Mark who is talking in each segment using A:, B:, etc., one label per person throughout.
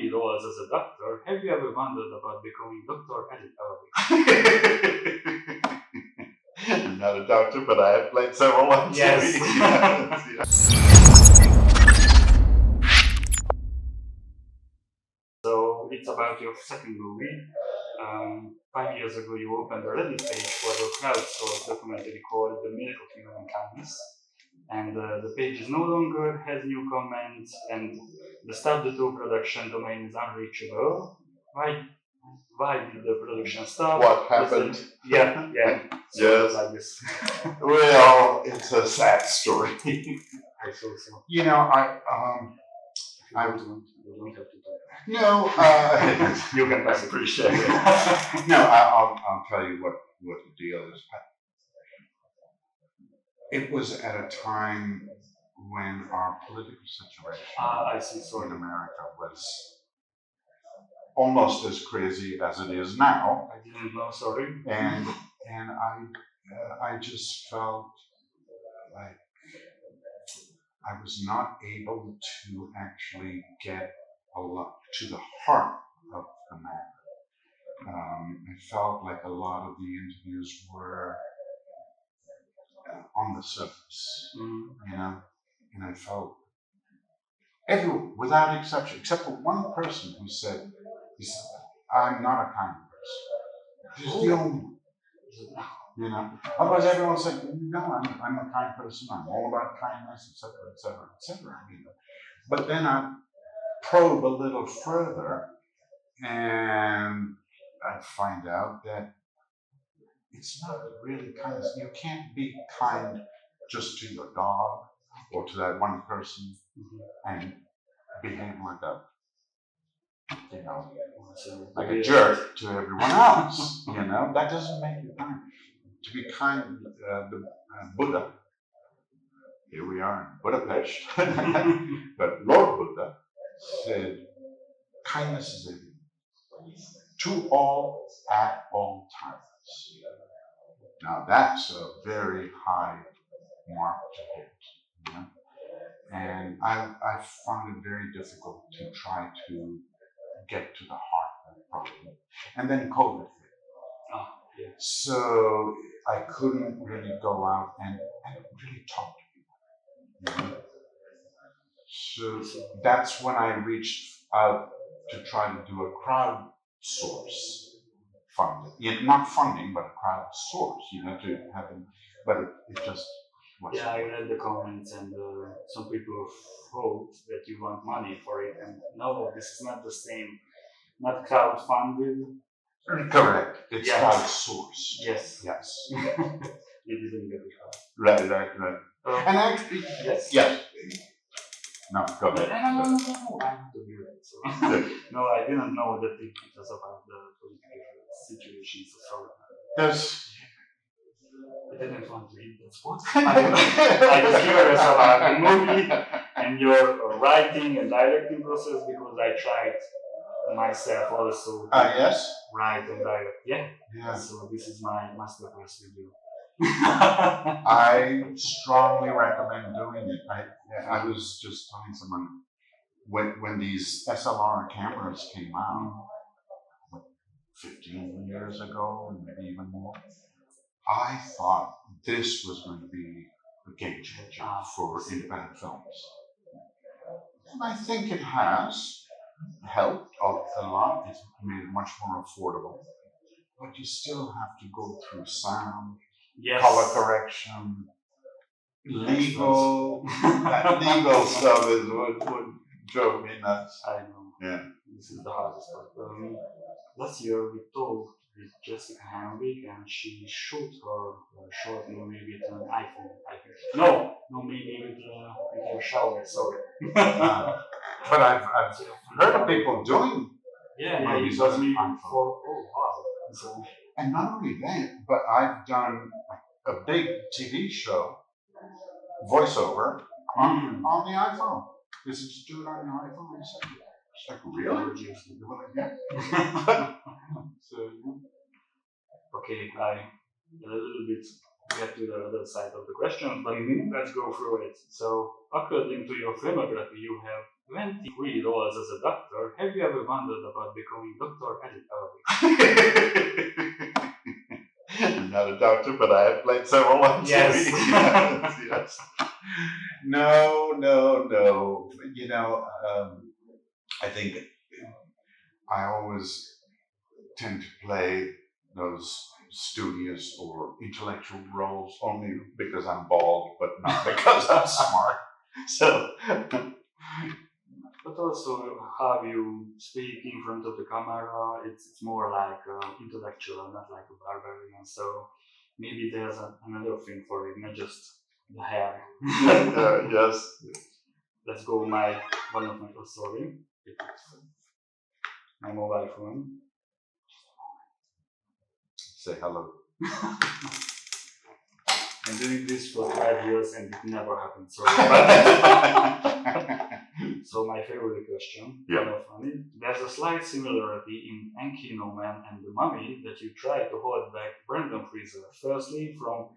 A: many roles as a doctor. Have you ever wondered about becoming Dr. Erick Avari?
B: I'm not a doctor, but I have played several on
A: Yes.
B: TV.
A: So it's about your second movie. 5 years ago, you opened a Reddit page for a crowdsourced documentary called The Miracle of Human Kindness. And the page is no longer has new comments, and the Start the Two production domain is unreachable. Why did the production stop?
B: What happened?
A: Yeah.
B: Yes.
A: Like this.
B: Well, it's a sad story.
A: I saw so.
B: You know, I
A: You don't have to talk.
B: no,
A: You can pass it.
B: appreciate it. No, I'll tell you what the deal is. It was at a time when our political situation
A: I see.
B: in
A: Sorry.
B: America was almost as crazy as it is now,
A: I didn't know. Sorry.
B: and I just felt like I was not able to actually get a lot to the heart of the matter. I felt like a lot of the interviews were on the surface, you know, and I felt everyone, without exception, except for one person who said, I'm not a kind person. He's the only one. You know, otherwise everyone said, no, I'm a kind person. I'm all about kindness, etc., etc., etc. You know, but then I probe a little further, and I find out that it's not really kindness. You can't be kind just to your dog or to that one person and behave like that, you know, like a jerk to everyone else. You know, that doesn't make you kind. To be kind, the Buddha, here we are in Budapest, but Lord Buddha said, kindness is everything, to all, at all times. Now that's a very high mark to hit, you know? And I found it very difficult to try to get to the heart of the problem. And then COVID hit. So I couldn't really go out and really talk to people. You know? So that's when I reached out to try to do a crowdsource funding. Not funding, but a crowdsource, you know, to have them, but it just wasn't.
A: Yeah, I read the comments, and some people thought that you want money for it, and no, this is not the same. Not crowdfunded.
B: Correct. It's
A: Yes.
B: crowdsourced.
A: Yes.
B: Yes.
A: You didn't get it right.
B: Right. And actually,
A: Yes.
B: yes. No, go ahead.
A: No, I have to hear it. So. No, I didn't know that it was about the political situation. So sorry.
B: There's.
A: I didn't want to read that spot. I just curious about the movie and your writing and directing process, because I tried myself also to
B: Yes.
A: write and direct. Yeah. So this is my masterclass video.
B: I strongly recommend doing it. I was just telling someone when these SLR cameras came out, 15 years ago, and maybe even more, I thought this was going to be a game changer for independent films. And I think it has helped a lot. It's made it much more affordable. But you still have to go through sound, color correction, legal. That legal stuff is what drove me nuts.
A: I know.
B: Yeah.
A: This is the hardest part. Last year we talked with Jessica Henwick, and she shot her short movie with an iPhone, I think. No, maybe with her shower, sorry.
B: But I've heard of people doing
A: it was me for, wow. So,
B: and not only that, but I've done a big TV show, voiceover, on the iPhone. Is it just do it on your iPhone? It's like, really? Yeah. So,
A: okay, I a little bit get to the other side of the question, but let's go through it. So, according to your filmography, you have 23 roles as a doctor. Have you ever wondered about becoming Dr. Erick Avari?
B: I'm not a doctor, but I have played several on
A: Yes.
B: TV. Yes. No. You know, I think I always tend to play those studious or intellectual roles only because I'm bald, but not because I'm smart. So,
A: But also how you speak in front of the camera, it's more like intellectual, not like a barbarian. So maybe there's another thing for it, not just the hair.
B: yes.
A: Let's go one of my sorry. My mobile phone.
B: Say hello.
A: I'm doing this for 5 years and it never happened. So, so my favorite question, kind of funny. There's a slight similarity in Encino Man and the Mummy that you try to hold back Branden Freaser. Firstly, from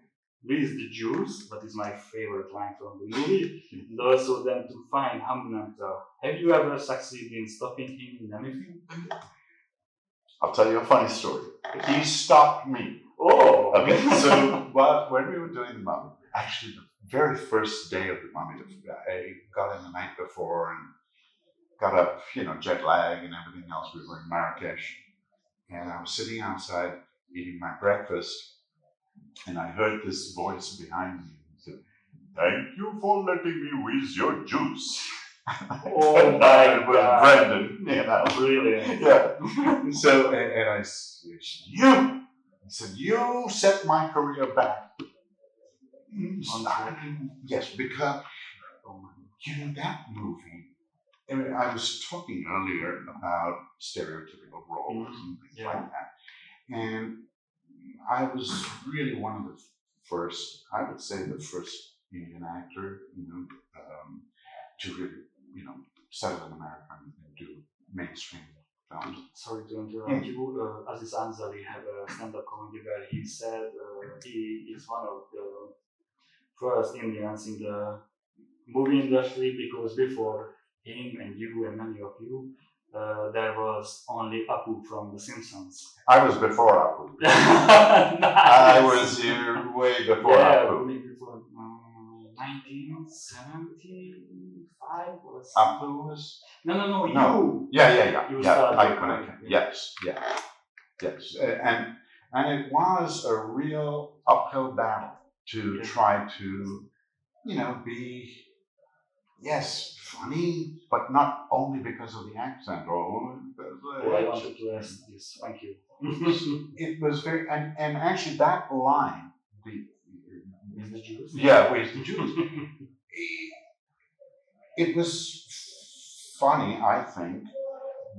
A: weezethejuice, that is my favorite line from the movie, and also then to find Hamnanta. Have you ever succeeded in stopping him in anything?
B: I'll tell you a funny story. He stopped me.
A: Oh!
B: Okay, so when we were doing the Mummy, actually the very first day of the Mummy, I got in the night before and got up, jet lag and everything else. We were in Marrakesh, and I was sitting outside eating my breakfast, and I heard this voice behind me. It said, "Thank you for letting me wheeze your juice."
A: Oh my
B: It was
A: God.
B: Brendan,
A: Brilliant.
B: Yeah. So, and I said, you set my career back. Yes, because that movie. I mean, I was talking earlier about stereotypical roles and things like that, and I was really one of the first. I would say the first Indian actor, to really, settle in America and do mainstream films.
A: Sorry to interrupt you. Aziz Ansari had a stand-up comedy where he said he is one of the first Indians in the movie industry because before him and you and many of you, there was only Apu from The Simpsons.
B: I was before Apu.
A: Nice.
B: I was here way before Apu.
A: Maybe before 1975 was.
B: Apu was.
A: No,
B: No.
A: you.
B: Yeah.
A: You
B: Yeah,
A: started.
B: Yes. And it was a real uphill battle to try to, be, yes, funny, but not only because of the accent or because
A: I wanted to ask this. Thank you.
B: it was very, and actually that line,
A: weezethejuice.
B: Yeah, weezethejuice. It was funny, I think,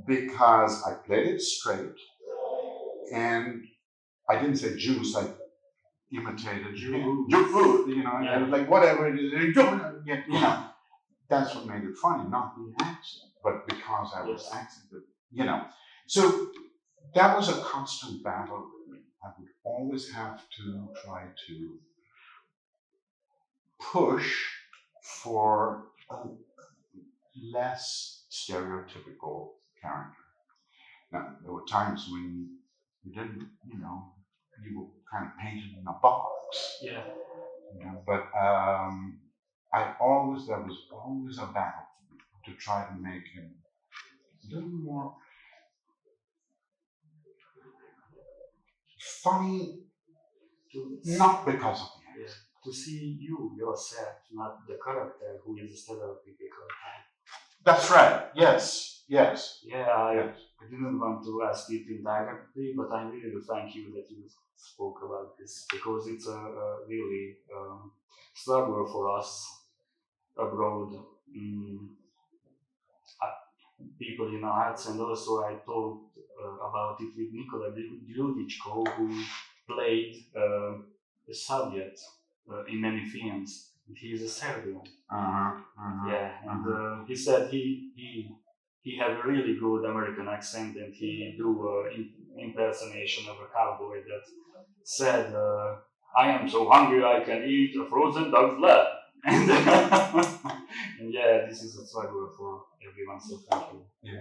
B: because I played it straight, and I didn't say juice. I imitated
A: Juice.
B: And like whatever it is, That's what made it funny, not the accent, but because I was accented, So that was a constant battle with me. I would always have to try to push for a less stereotypical character. Now, there were times when you didn't, you were kind of painted in a box.
A: Yeah.
B: But there was always a battle to try to make him a little more funny, not because of the accent.
A: To see you yourself, not the character who is stereotypical.
B: That's right. Yes.
A: Yeah, I didn't want to ask it indirectly, but I really do thank you that you spoke about this because it's a really struggle for us abroad. People in arts, and also I talked about it with Nikola Djudichko, who played the Soviet in many films. He's a Serbian. He said he had a really good American accent, and he do impersonation of a cowboy that said, "I am so hungry I can eat a frozen dog's leg." And, and yeah, this is a struggle for everyone, so thank you.
B: Yeah.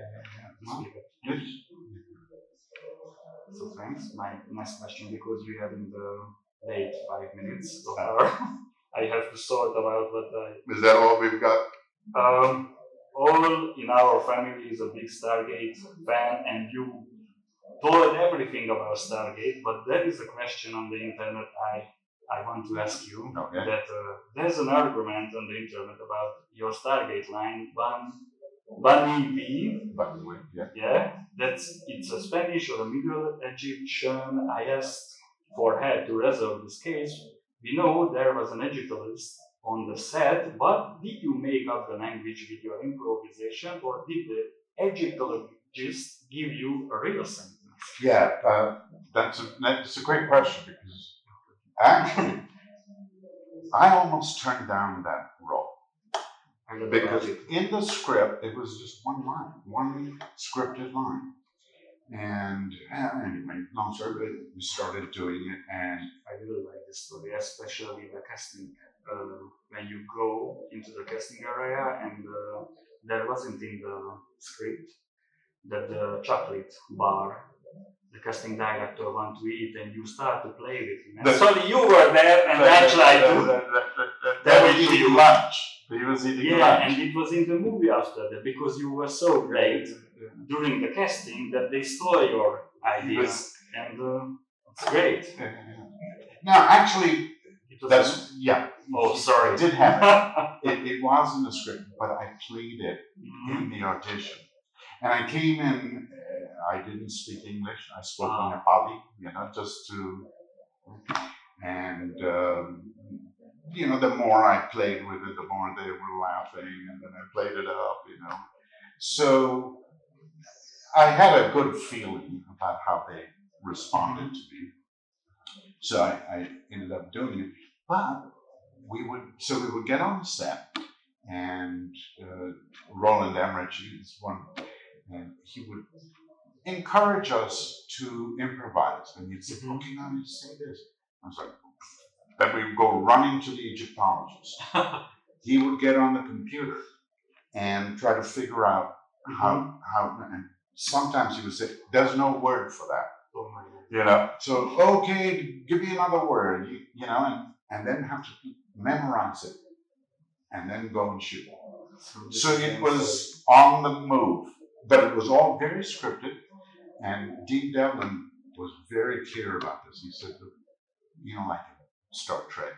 A: So thanks. My next question, because we have in the late 5 minutes of our, I have to sort about what I.
B: Is that all we've got?
A: All in our family is a big Stargate fan, and you told everything about Stargate, but there is a question on the internet I want to ask you.
B: Okay.
A: That there's an argument on the internet about your Stargate line, Ba-nee Wae. Yeah, it's a Spanish or a Middle Egyptian. I asked for help to resolve this case. We know there was an Egyptologist on the set, but did you make up the language with your improvisation, or did the Egyptologist give you a real sentence?
B: Yeah, that's a great question, because actually I almost turned down that role. Because in the script, it was just one line, one scripted line. And anyway, long story, we started doing it, and
A: I really like this story, especially the casting. When you go into the casting area, and there wasn't in the script that the chocolate bar the casting director want to eat, and you start to play with him. And sorry, you were there, and actually
B: that was eating lunch. He was eating lunch.
A: And it was in the movie after that, because you were so great during the casting that they stole your ideas, and it's great.
B: Now, actually, that's
A: Oh, sorry.
B: It did happen. It was in the script, but I played it in the audition. And I came in. I didn't speak English. I spoke in Nepali, just to. And the more I played with it, the more they were laughing, and then I played it up, So I had a good feeling about how they responded to me. So I ended up doing it. But we would get on the set, and Roland Emmerich is one, and he would encourage us to improvise. And he'd say, "Okay, now you say this." I was like, then we would go running to the Egyptologist. He would get on the computer and try to figure out how, and sometimes he would say, "There's no word for that."
A: Oh my God.
B: So, okay, give me another word, and then have to memorize it and then go and shoot. So it was on the move, but it was all very scripted. And Dean Devlin was very clear about this. He said, like Star Trek,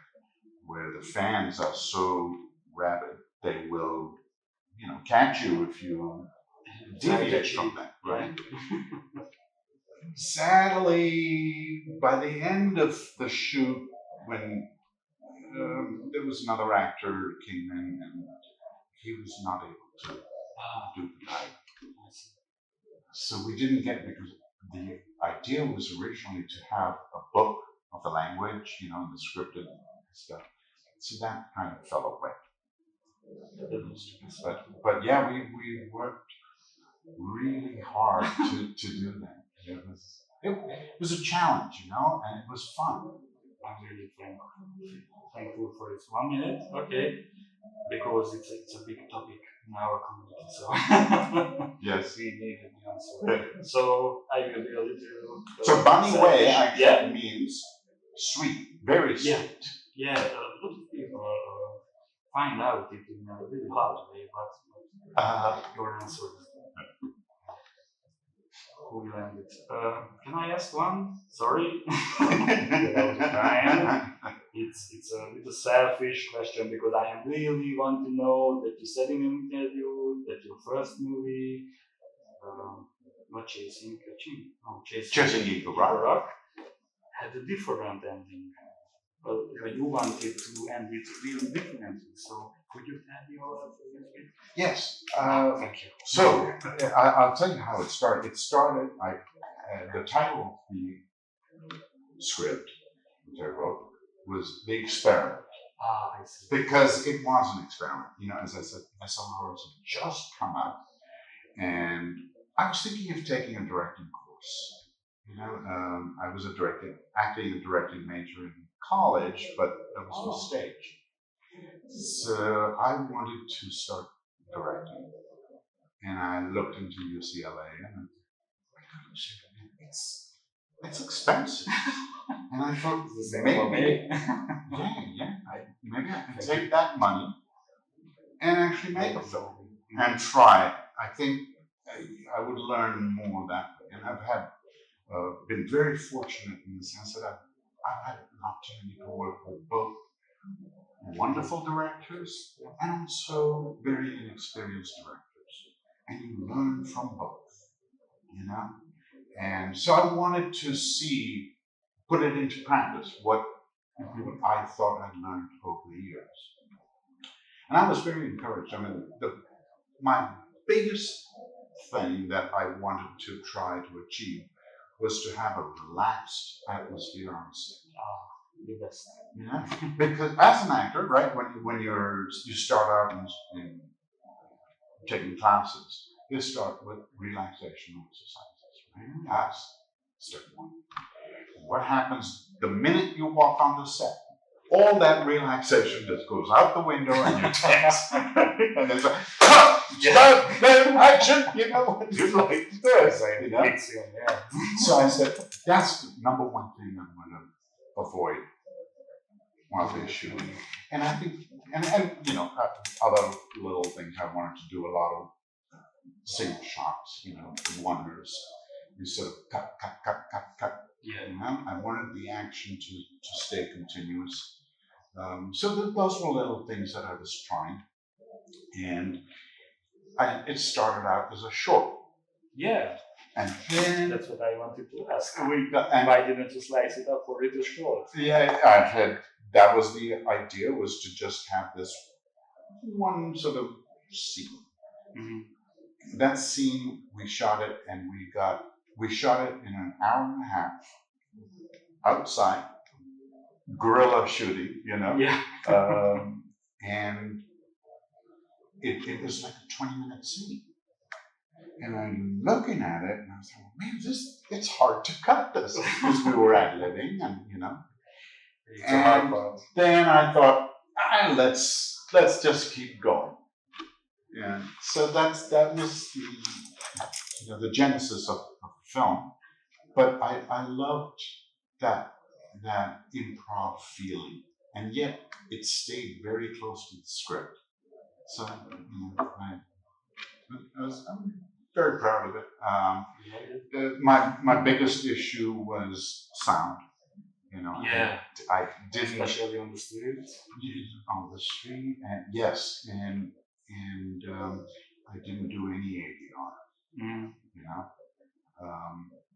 B: where the fans are so rabid, they will, catch you if you deviate from that, right? Sadly, by the end of the shoot, when there was another actor who came in, and he was not able to do the dialogue. So we didn't get, because the idea was originally to have a book of the language, the scripted stuff. So that kind of fell away. But yeah, we worked really hard to do that. It was a challenge, and it was fun.
A: I'm really thankful for this 1 minute, okay, because it's a big topic in our community, so
B: yes,
A: we need the answer. So I will be a little.
B: So Ba-nee Wae actually means sweet, very sweet.
A: Yeah, a lot of people find out it in a really hard way, but your answer is. Who will end it? Can I ask one? Sorry. It's a little selfish question, because I really want to know that you said in an interview that your first movie, not Chasing
B: Eagle Rock,
A: had a different ending. Well, you wanted to end it really differently. So could you tell me about it?
B: Yes.
A: Thank you.
B: So I'll tell you how it started. It started, the title of the script that I wrote was The Experiment.
A: I see.
B: Because it was an experiment. As I said, SLRs had just come out, and I was thinking of taking a directing course. I was acting and directing major in college, but that was for stage. So I wanted to start directing, and I looked into UCLA, and it's expensive. And I thought maybe, maybe I can take that money and actually make a film and try it. I think I would learn more that way. And I've had been very fortunate in the sense that I've had an opportunity to work with both wonderful directors and also very inexperienced directors. And you learn from both, you know? And so I wanted to put it into practice, what I thought I'd learned over the years. And I was very encouraged. I mean, my biggest thing that I wanted to try to achieve was to have a relaxed atmosphere on set.
A: The best.
B: You know? Because as an actor, right, when you start out in taking classes, you start with relaxation exercises, right? That's step one. What happens the minute you walk on the set? All that relaxation just goes out the window and you're tense. And it's like, stop, action, you know, it's like this, you know? So I said, that's the number one thing I'm going to avoid while they're shooting. And I think, and you know, other little things I wanted to do a lot of single shots, you know, wonders. You sort of cut.
A: Yeah.
B: You know, I wanted the action to stay continuous. So those were little things that I was trying. And it started out as a short.
A: Yeah.
B: And then
A: that's what I wanted to ask.
B: And
A: why didn't you slice it up for little short?
B: Yeah, that was the idea, was to just have this one sort of scene. Mm-hmm. That scene, we shot it, and we shot it in an hour and a half outside, guerrilla shooting, you know.
A: Yeah.
B: And it was like a 20-minute scene. And I'm looking at it, and I was like, man, it's hard to cut this, because we were ad-libbing, and you know. And then I thought, let's just keep going. And so that was the genesis of the film. But I loved that improv feeling, and yet it stayed very close to the script. So I'm very proud of it. My biggest issue was sound. You know,
A: yeah,
B: I didn't,
A: especially on the street.
B: On the street, and yes, and I didn't do any ADR. Mm. You know,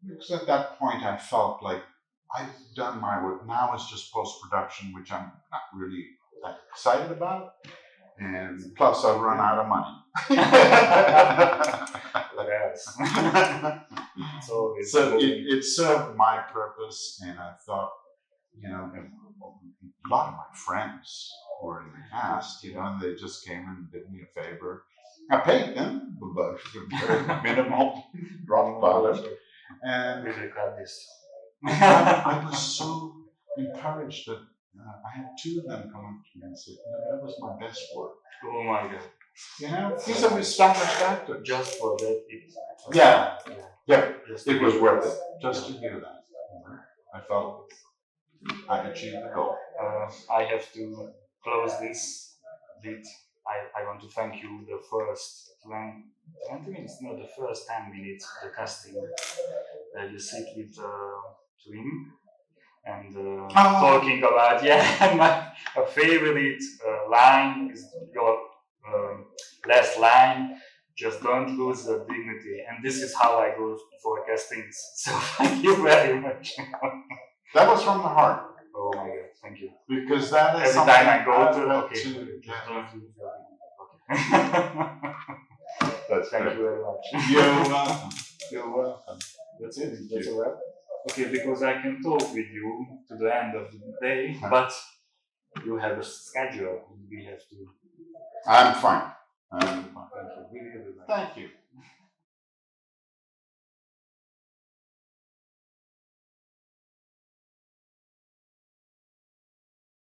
B: because at that point I felt like I've done my work. Now it's just post-production, which I'm not really that excited about. And plus, I've run out of money. So it served my purpose, and I thought, you know, a lot of my friends were in the cast, you know, and they just came and did me a favor. I paid them, but very minimal drop dollars. And I was so encouraged that I had two of them come up to me and say, that was my best work.
A: Oh my God.
B: You know, he's an established actor.
A: Just for that.
B: It was worth it. Just to hear that. I felt I achieved the goal.
A: I have to close this bit. I want to thank you the first 20 minutes, no, the first 10 minutes, the casting. You sit with twin and talking about, my favorite line is your last line, just don't lose the dignity. And this is how I go for castings. So thank you very much.
B: That was from the heart.
A: Oh my God, thank you.
B: Because that is
A: every time I go to thank you very much.
B: You're welcome. You're welcome.
A: That's it. That's a wrap. Okay, because I can talk with you to the end of the day, but you have a schedule. We have to.
B: I'm fine.
A: Thank you. Really, really nice.
B: Thank you.